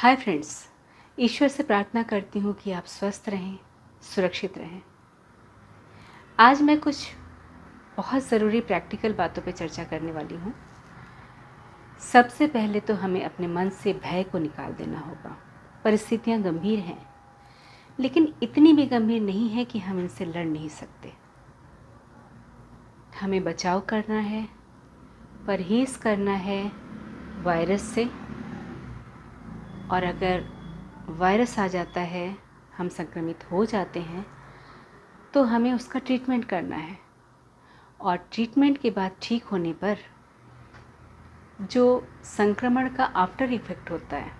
Hi friends, ईश्वर से प्रार्थना करती हूँ कि आप स्वस्थ रहें, सुरक्षित रहें। आज मैं कुछ बहुत ज़रूरी प्रैक्टिकल बातों पे चर्चा करने वाली हूँ। सबसे पहले तो हमें अपने मन से भय को निकाल देना होगा। परिस्थितियाँ गंभीर हैं, लेकिन इतनी भी गंभीर नहीं है कि हम इनसे लड़ नहीं सकते। हमें बचाव करना है, परहेज़ करना है वायरस से, और अगर वायरस आ जाता है, हम संक्रमित हो जाते हैं, तो हमें उसका ट्रीटमेंट करना है। और ट्रीटमेंट के बाद ठीक होने पर जो संक्रमण का आफ्टर इफ़ेक्ट होता है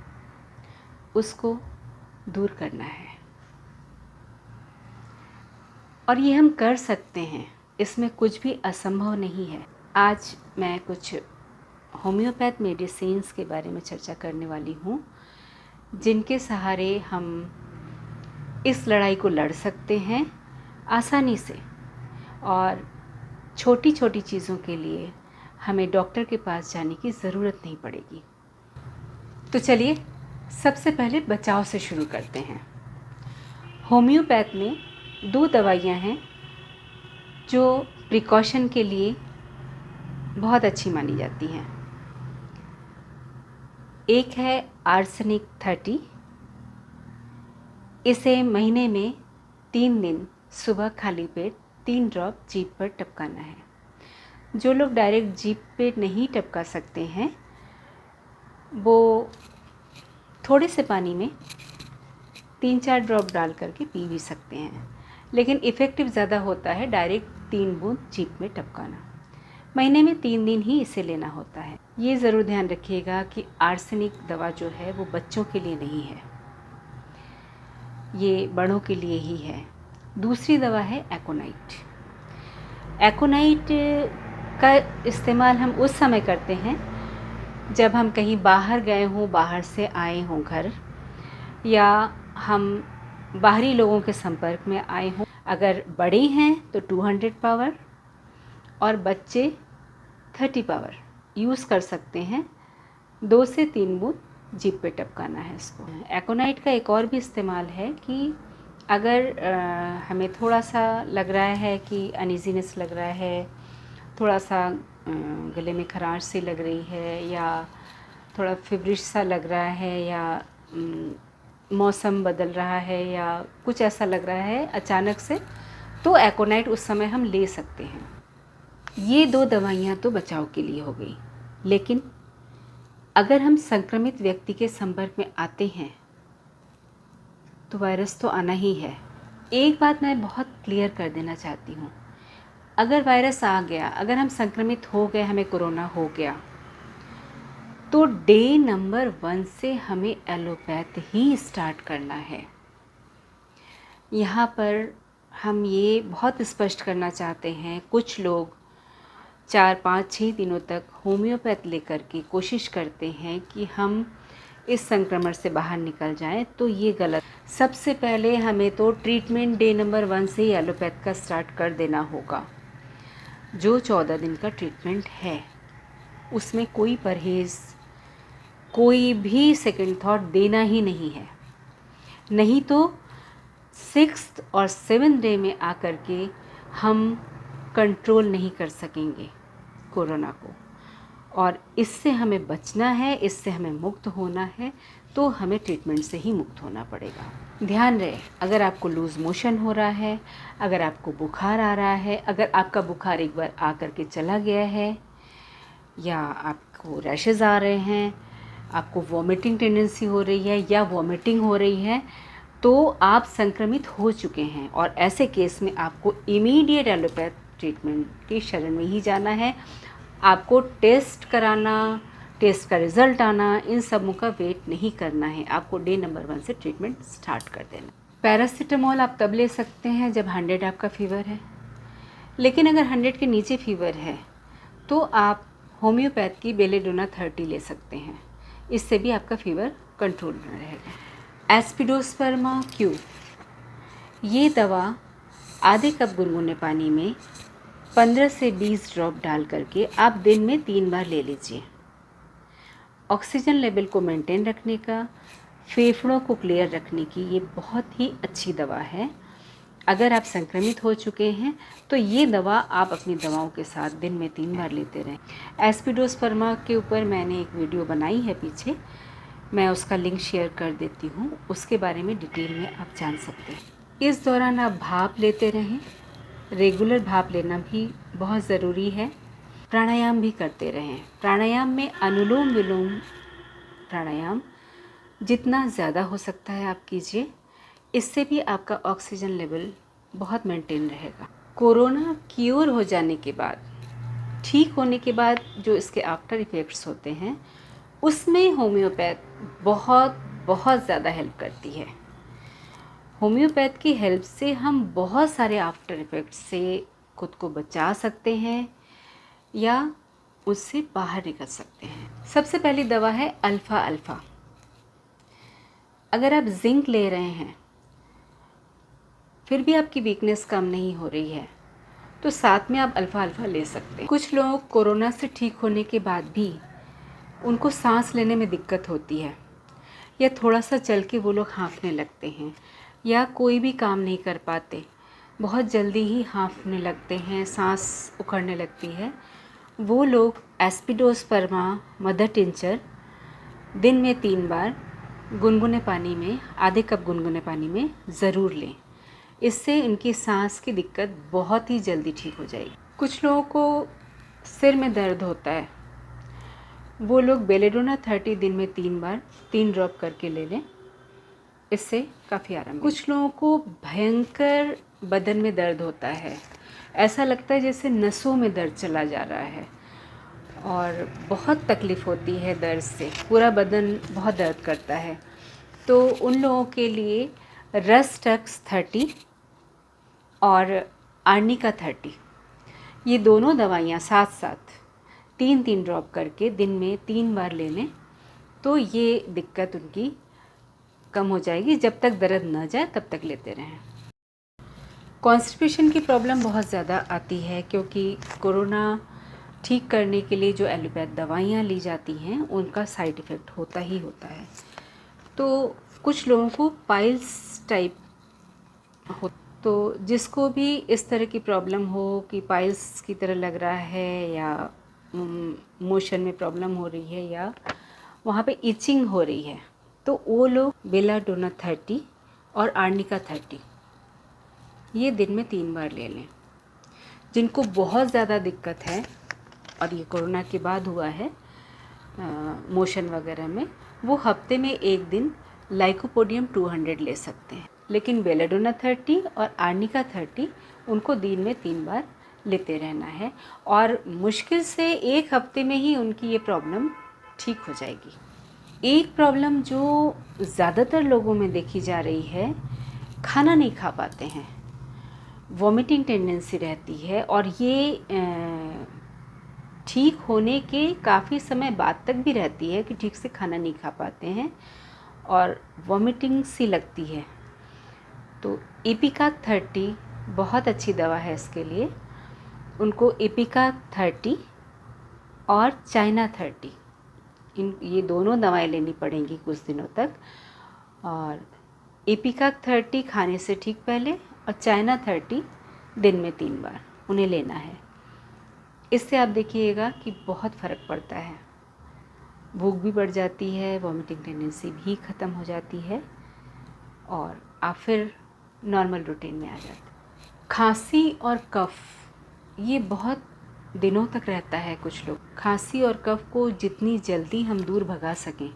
उसको दूर करना है। और ये हम कर सकते हैं, इसमें कुछ भी असंभव नहीं है। आज मैं कुछ होम्योपैथ मेडिसिन्स के बारे में चर्चा करने वाली हूँ, जिनके सहारे हम इस लड़ाई को लड़ सकते हैं आसानी से। और छोटी छोटी चीज़ों के लिए हमें डॉक्टर के पास जाने की ज़रूरत नहीं पड़ेगी। तो चलिए सबसे पहले बचाव से शुरू करते हैं। होम्योपैथ में 2 दवाइयाँ हैं जो प्रिकॉशन के लिए बहुत अच्छी मानी जाती हैं। एक है आर्सेनिक 30। इसे महीने में 3 दिन सुबह खाली पेट 3 ड्रॉप जीभ पर टपकाना है। जो लोग डायरेक्ट जीभ पे नहीं टपका सकते हैं, वो थोड़े से पानी में 3-4 ड्रॉप डाल करके पी भी सकते हैं, लेकिन इफ़ेक्टिव ज़्यादा होता है डायरेक्ट 3 बूंद जीभ में टपकाना। महीने में 3 दिन ही इसे लेना होता है। ये ज़रूर ध्यान रखिएगा कि आर्सेनिक दवा जो है वो बच्चों के लिए नहीं है, ये बड़ों के लिए ही है। दूसरी दवा है एकोनाइट। एकोनाइट का इस्तेमाल हम उस समय करते हैं जब हम कहीं बाहर गए हों, बाहर से आए हों घर, या हम बाहरी लोगों के संपर्क में आए हों। अगर बड़े हैं तो 200 पावर और बच्चे 30 पावर यूज़ कर सकते हैं। 2 से 3 बूंद जीभ पे टपकाना है इसको। एकोनाइट का एक और भी इस्तेमाल है कि अगर हमें थोड़ा सा लग रहा है कि अनईजीनेस लग रहा है, थोड़ा सा गले में खराश सी लग रही है, या थोड़ा फिवरिश सा लग रहा है, या मौसम बदल रहा है, या कुछ ऐसा लग रहा है अचानक से, तो एकोनाइट उस समय हम ले सकते हैं। ये 2 दवाइयाँ तो बचाव के लिए हो गई, लेकिन अगर हम संक्रमित व्यक्ति के संपर्क में आते हैं तो वायरस तो आना ही है। एक बात मैं बहुत क्लियर कर देना चाहती हूँ, अगर वायरस आ गया, अगर हम संक्रमित हो गए, हमें कोरोना हो गया, तो डे नंबर 1 से हमें एलोपैथ ही स्टार्ट करना है। यहाँ पर हम ये बहुत स्पष्ट करना चाहते हैं, कुछ लोग 4, 5, 6 दिनों तक होम्योपैथ लेकर के कोशिश करते हैं कि हम इस संक्रमण से बाहर निकल जाएं, तो ये गलत। सबसे पहले हमें तो ट्रीटमेंट डे नंबर 1 से ही एलोपैथ का स्टार्ट कर देना होगा। जो 14 दिन का ट्रीटमेंट है उसमें कोई परहेज़, कोई भी सेकंड थॉट देना ही नहीं है। नहीं तो 6th और 7th डे में आकर के हम कंट्रोल नहीं कर सकेंगे कोरोना को। और इससे हमें बचना है, इससे हमें मुक्त होना है, तो हमें ट्रीटमेंट से ही मुक्त होना पड़ेगा। ध्यान रहे, अगर आपको लूज़ मोशन हो रहा है, अगर आपको बुखार आ रहा है, अगर आपका बुखार एक बार आ कर के चला गया है, या आपको रैशेज़ आ रहे हैं, आपको वॉमिटिंग टेंडेंसी हो रही है, या वॉमिटिंग हो रही है, तो आप संक्रमित हो चुके हैं। और ऐसे केस में आपको इमीडिएट एलोपैथ ट्रीटमेंट की शरण में ही जाना है। आपको टेस्ट कराना, टेस्ट का रिज़ल्ट आना, इन सबों का वेट नहीं करना है। आपको डे नंबर 1 से ट्रीटमेंट स्टार्ट कर देना। पैरासीटामोल आप तब ले सकते हैं जब 100 आपका फीवर है, लेकिन अगर 100 के नीचे फीवर है तो आप होम्योपैथ की बेलेडोना 30 ले सकते हैं। इससे भी आपका फीवर कंट्रोल में रहेगा। एस्पिडोस्पर्मा क्यू, ये दवा आधे कप गुनगुने पानी में 15 से 20 ड्रॉप डाल करके आप दिन में 3 बार ले लीजिए। ऑक्सीजन लेवल को मेंटेन रखने का फेफड़ों को क्लियर रखने की ये बहुत ही अच्छी दवा है। अगर आप संक्रमित हो चुके हैं तो ये दवा आप अपनी दवाओं के साथ दिन में 3 बार लेते रहें। एस्पिडोस्पर्मा के ऊपर मैंने एक वीडियो बनाई है पीछे, मैं उसका लिंक शेयर कर देती हूँ, उसके बारे में डिटेल में आप जान सकते हैं। इस दौरान आप भाप लेते रहें, रेगुलर भाप लेना भी बहुत ज़रूरी है। प्राणायाम भी करते रहें। प्राणायाम में अनुलोम विलोम प्राणायाम जितना ज़्यादा हो सकता है आप कीजिए, इससे भी आपका ऑक्सीजन लेवल बहुत मेंटेन रहेगा। कोरोना क्योर हो जाने के बाद, ठीक होने के बाद जो इसके आफ्टर इफ़ेक्ट्स होते हैं, उसमें होम्योपैथ बहुत ज़्यादा हेल्प करती है। होम्योपैथ की हेल्प से हम बहुत सारे आफ्टर इफ़ेक्ट्स से खुद को बचा सकते हैं या उससे बाहर निकल सकते हैं। सबसे पहली दवा है अल्फ़ा अल्फ़ा। अगर आप जिंक ले रहे हैं फिर भी आपकी वीकनेस कम नहीं हो रही है तो साथ में आप अल्फ़ा अल्फ़ा ले सकते हैं। कुछ लोग कोरोना से ठीक होने के बाद भी उनको सांस लेने में दिक्कत होती है या थोड़ा सा चल के वो लोग हाँफने लगते हैं या कोई भी काम नहीं कर पाते, बहुत जल्दी ही हाँफने लगते हैं, सांस उखड़ने लगती है, वो लोग एस्पिडोस्पर्मा मदर टिंचर दिन में 3 बार गुनगुने पानी में, आधे कप गुनगुने पानी में ज़रूर लें। इससे इनकी सांस की दिक्कत बहुत ही जल्दी ठीक हो जाएगी। कुछ लोगों को सिर में दर्द होता है, वो लोग बेलेडोना 30 दिन में 3 बार 3 ड्रॉप करके ले लें, इससे काफ़ी आराम। कुछ लोगों को भयंकर बदन में दर्द होता है, ऐसा लगता है जैसे नसों में दर्द चला जा रहा है और बहुत तकलीफ़ होती है दर्द से, पूरा बदन बहुत दर्द करता है, तो उन लोगों के लिए रस्टक्स 30 और आर्निका 30 ये दोनों दवाइयाँ साथ साथ 3-3 ड्रॉप करके दिन में 3 बार ले लें तो ये दिक्कत उनकी कम हो जाएगी। जब तक दर्द न जाए तब तक लेते रहें। कॉन्स्टिपेशन की प्रॉब्लम बहुत ज़्यादा आती है क्योंकि कोरोना ठीक करने के लिए जो एलोपैथ दवाइयाँ ली जाती हैं उनका साइड इफ़ेक्ट होता ही होता है। तो कुछ लोगों को पाइल्स टाइप हो, तो जिसको भी इस तरह की प्रॉब्लम हो कि पाइल्स की तरह लग रहा है या मोशन में प्रॉब्लम हो रही है या वहाँ पे इचिंग हो रही है, तो वो लोग बेलाडोना 30 और आर्निका 30 ये दिन में 3 बार ले लें। जिनको बहुत ज़्यादा दिक्कत है और ये कोरोना के बाद हुआ है मोशन वगैरह में, वो हफ्ते में एक दिन लाइकोपोडियम 200 ले सकते हैं। लेकिन बेलाडोना 30 और आर्निका 30 उनको दिन में 3 बार लेते रहना है और मुश्किल से एक हफ्ते में ही उनकी ये प्रॉब्लम ठीक हो जाएगी। एक प्रॉब्लम जो ज़्यादातर लोगों में देखी जा रही है, खाना नहीं खा पाते हैं, वॉमिटिंग टेंडेंसी रहती है और ये ठीक होने के काफ़ी समय बाद तक भी रहती है कि ठीक से खाना नहीं खा पाते हैं और वॉमिटिंग सी लगती है। तो इपिकाक 30 बहुत अच्छी दवा है इसके लिए। उनको इपिकाक 30 और चाइना 30 ये दोनों दवाएं लेनी पड़ेंगी कुछ दिनों तक। और इपिकाक 30 खाने से ठीक पहले और चाइना 30 दिन में 3 बार उन्हें लेना है। इससे आप देखिएगा कि बहुत फ़र्क पड़ता है, भूख भी बढ़ जाती है, वॉमिटिंग टेंडेंसी भी ख़त्म हो जाती है और आप फिर नॉर्मल रूटीन में आ जाते हैं। खांसी और कफ़ ये बहुत दिनों तक रहता है। कुछ लोग खांसी और कफ़ को जितनी जल्दी हम दूर भगा सकें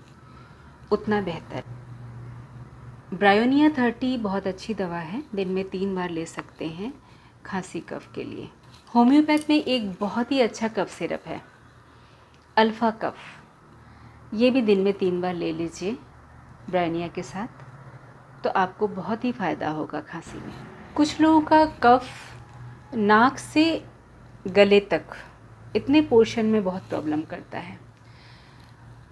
उतना बेहतर। ब्रायोनिया 30 बहुत अच्छी दवा है, दिन में 3 बार ले सकते हैं खांसी कफ़ के लिए। होम्योपैथ में एक बहुत ही अच्छा कफ़ सिरप है अल्फ़ा कफ़, ये भी दिन में 3 बार ले लीजिए ब्रायोनिया के साथ, तो आपको बहुत ही फ़ायदा होगा खांसी में। कुछ लोगों का कफ़ नाक से गले तक इतने पोर्शन में बहुत प्रॉब्लम करता है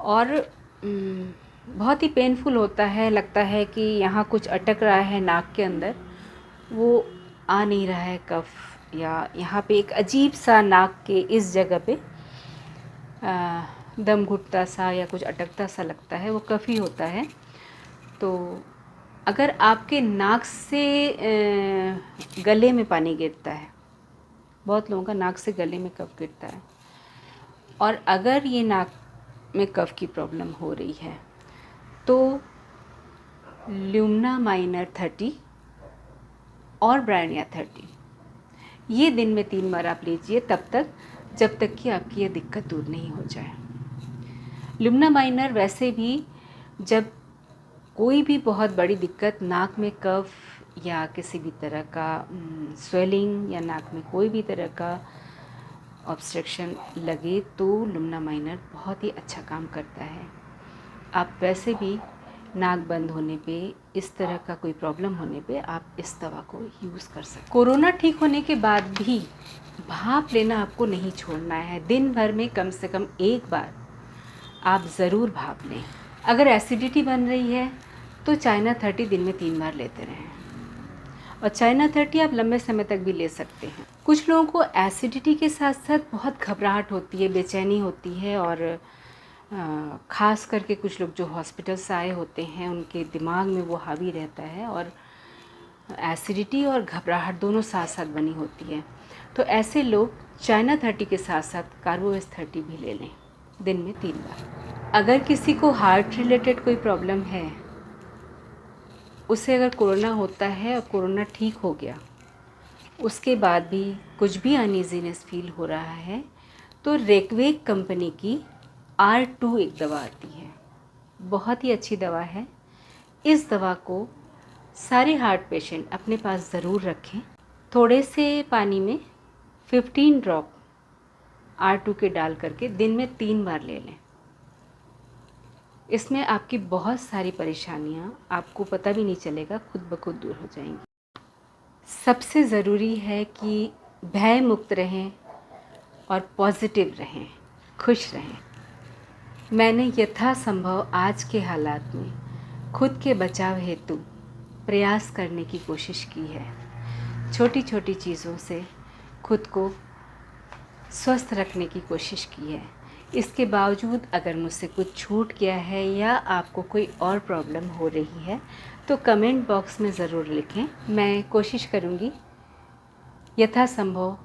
और बहुत ही पेनफुल होता है, लगता है कि यहाँ कुछ अटक रहा है नाक के अंदर, वो आ नहीं रहा है कफ़, या यहाँ पे एक अजीब सा नाक के इस जगह पे दम घुटता सा या कुछ अटकता सा लगता है, वो कफ़ ही होता है। तो अगर आपके नाक से गले में पानी गिरता है, बहुत लोगों का नाक से गले में कफ गिरता है, और अगर ये नाक में कफ की प्रॉब्लम हो रही है तो ल्यूमना माइनर 30 और ब्रायनिया 30 ये दिन में 3 बार आप लीजिए, तब तक जब तक कि आपकी ये दिक्कत दूर नहीं हो जाए। ल्यूमना माइनर वैसे भी जब कोई भी बहुत बड़ी दिक्कत, नाक में कफ या किसी भी तरह का स्वेलिंग या नाक में कोई भी तरह का ऑब्स्ट्रक्शन लगे, तो ल्यूमना माइनर बहुत ही अच्छा काम करता है। आप वैसे भी नाक बंद होने पे, इस तरह का कोई प्रॉब्लम होने पे आप इस दवा को यूज़ कर सकते हैं। कोरोना ठीक होने के बाद भी भाप लेना आपको नहीं छोड़ना है। दिन भर में कम से कम 1 बार आप ज़रूर भाप लें। अगर एसिडिटी बन रही है तो चाइना 30 दिन में 3 बार लेते रहें, और चाइना 30 आप लंबे समय तक भी ले सकते हैं। कुछ लोगों को एसिडिटी के साथ साथ बहुत घबराहट होती है, बेचैनी होती है, और ख़ास करके कुछ लोग जो हॉस्पिटल से आए होते हैं उनके दिमाग में वो हावी रहता है, और एसिडिटी और घबराहट दोनों साथ साथ बनी होती है। तो ऐसे लोग चाइना 30 के साथ साथ कार्बोवेस 30 भी ले लें दिन में 3 बार। अगर किसी को हार्ट रिलेटेड कोई प्रॉब्लम है, उसे अगर कोरोना होता है और कोरोना ठीक हो गया, उसके बाद भी कुछ भी अनईजीनेस फील हो रहा है, तो रेकवेक कंपनी की R2 एक दवा आती है, बहुत ही अच्छी दवा है। इस दवा को सारे हार्ट पेशेंट अपने पास ज़रूर रखें। थोड़े से पानी में 15 ड्रॉप R2 के डाल करके दिन में 3 बार ले लें। इसमें आपकी बहुत सारी परेशानियां, आपको पता भी नहीं चलेगा, खुद ब खुद दूर हो जाएंगी। सबसे ज़रूरी है कि भय मुक्त रहें और पॉजिटिव रहें, खुश रहें। मैंने यथासंभव आज के हालात में खुद के बचाव हेतु प्रयास करने की कोशिश की है। छोटी छोटी चीज़ों से खुद को स्वस्थ रखने की कोशिश की है। इसके बावजूद अगर मुझसे कुछ छूट गया है या आपको कोई और प्रॉब्लम हो रही है तो कमेंट बॉक्स में ज़रूर लिखें। मैं कोशिश करूँगी यथासंभव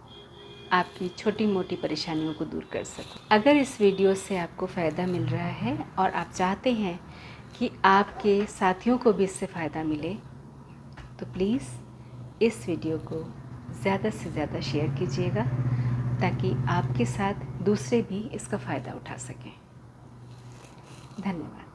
आपकी छोटी मोटी परेशानियों को दूर कर सकूं। अगर इस वीडियो से आपको फ़ायदा मिल रहा है और आप चाहते हैं कि आपके साथियों को भी इससे फ़ायदा मिले, तो प्लीज़ इस वीडियो को ज़्यादा से ज़्यादा शेयर कीजिएगा, ताकि आपके साथ दूसरे भी इसका फ़ायदा उठा सकें। धन्यवाद।